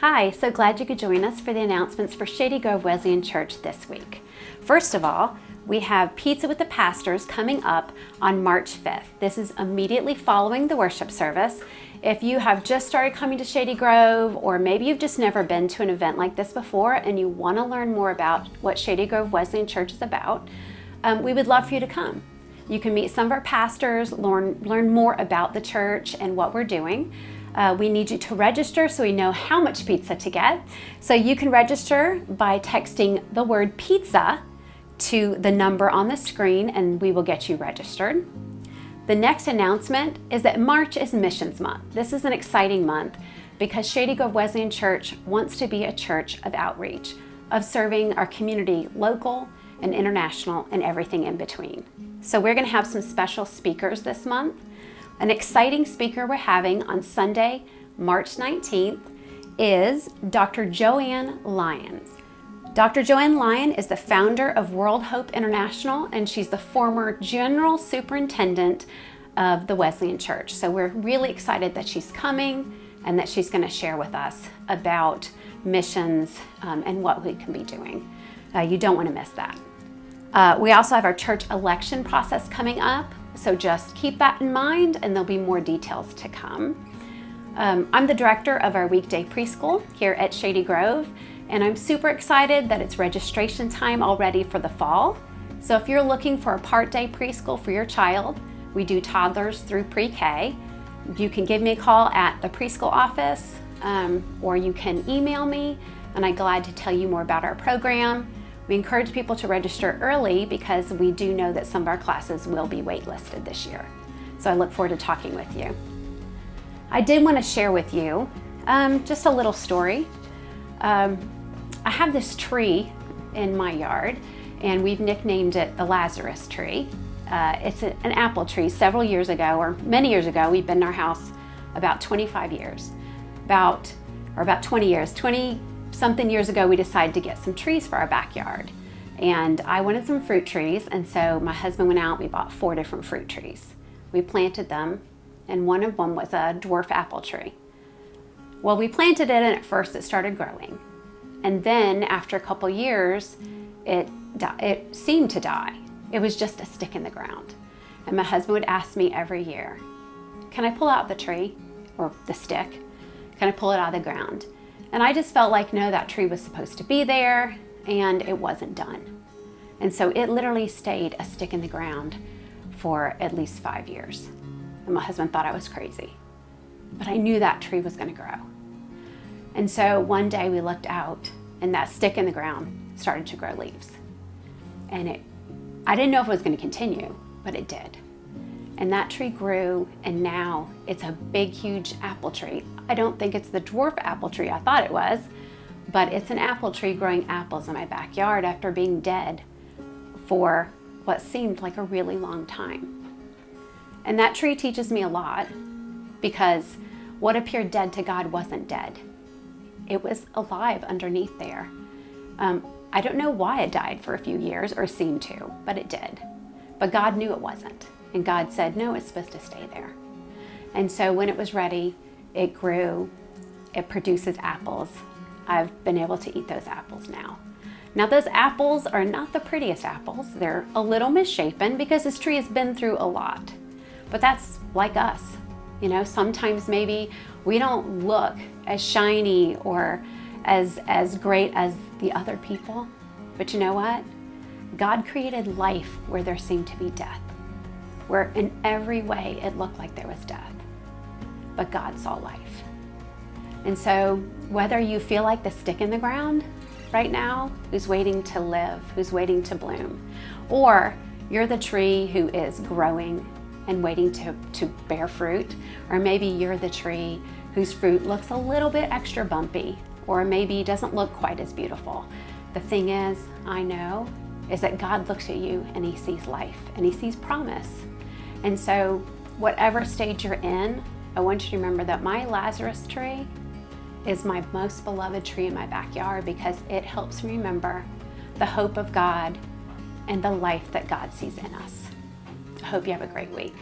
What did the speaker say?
Hi, so glad you could join us for the announcements for Shady Grove Wesleyan Church this week. First of all, we have Pizza with the Pastors coming up on March 5th. This is immediately following the worship service. If you have just started coming to Shady Grove, or maybe you've just never been to an event like this before and you want to learn more about what Shady Grove Wesleyan Church is about, we would love for you to come. You can meet some of our pastors, learn more about the church and what we're doing. We need you to register so we know how much pizza to get. So you can register by texting the word pizza to the number on the screen and we will get you registered. The next announcement is that March is Missions Month. This is an exciting month because Shady Grove Wesleyan Church wants to be a church of outreach, of serving our community local and international and everything in between. So we're going to have some special speakers this month. An exciting speaker we're having on Sunday, March 19th is Dr. Joanne Lyons. Dr. Joanne Lyon is the founder of World Hope International, and she's the former general superintendent of the Wesleyan Church. So we're really excited that she's coming and that she's going to share with us about missions and what we can be doing. You don't want to miss that. We also have our church election process coming up. So just keep that in mind and there'll be more details to come. I'm the director of our weekday preschool here at Shady Grove, and I'm super excited that it's registration time already for the fall. So if you're looking for a part-day preschool for your child, we do toddlers through pre-K. You can give me a call at the preschool office or you can email me and I'm glad to tell you more about our program. We encourage people to register early because we do know that some of our classes will be waitlisted this year. So I look forward to talking with you. I did want to share with you just a little story. I have this tree in my yard and we've nicknamed it the Lazarus tree. It's an apple tree. Several years ago, or many years ago, we've been in our house about 25 years. About 20 years. 20-something years ago, we decided to get some trees for our backyard. And I wanted some fruit trees, and so my husband went out, we bought 4 different fruit trees. We planted them, and one of them was a dwarf apple tree. Well, we planted it, and at first it started growing. And then after a couple years, it seemed to die. It was just a stick in the ground. And my husband would ask me every year, can I pull out the tree or the stick? Can I pull it out of the ground? And I just felt like, no, that tree was supposed to be there and it wasn't done. And so it literally stayed a stick in the ground for at least 5 years. And my husband thought I was crazy, but I knew that tree was gonna grow. And so one day we looked out and that stick in the ground started to grow leaves. And I didn't know if it was gonna continue, but it did. And that tree grew, and now it's a big, huge apple tree. I don't think it's the dwarf apple tree I thought it was, but it's an apple tree growing apples in my backyard after being dead for what seemed like a really long time. And that tree teaches me a lot because what appeared dead to God wasn't dead. It was alive underneath there. I don't know why it died for a few years or seemed to, but it did. But God knew it wasn't. And God said, no, it's supposed to stay there. And so when it was ready, it grew, it produces apples. I've been able to eat those apples now. Now those apples are not the prettiest apples. They're a little misshapen because this tree has been through a lot. But that's like us. You know, sometimes maybe we don't look as shiny or as great as the other people. But you know what? God created life where there seemed to be death, where in every way it looked like there was death, but God saw life. And so whether you feel like the stick in the ground right now, who's waiting to live, who's waiting to bloom, or you're the tree who is growing and waiting to bear fruit, or maybe you're the tree whose fruit looks a little bit extra bumpy, or maybe doesn't look quite as beautiful. The thing is, I know, is that God looks at you and he sees life and he sees promise. And so whatever stage you're in, I want you to remember that my Lazarus tree is my most beloved tree in my backyard because it helps me remember the hope of God and the life that God sees in us. I hope you have a great week.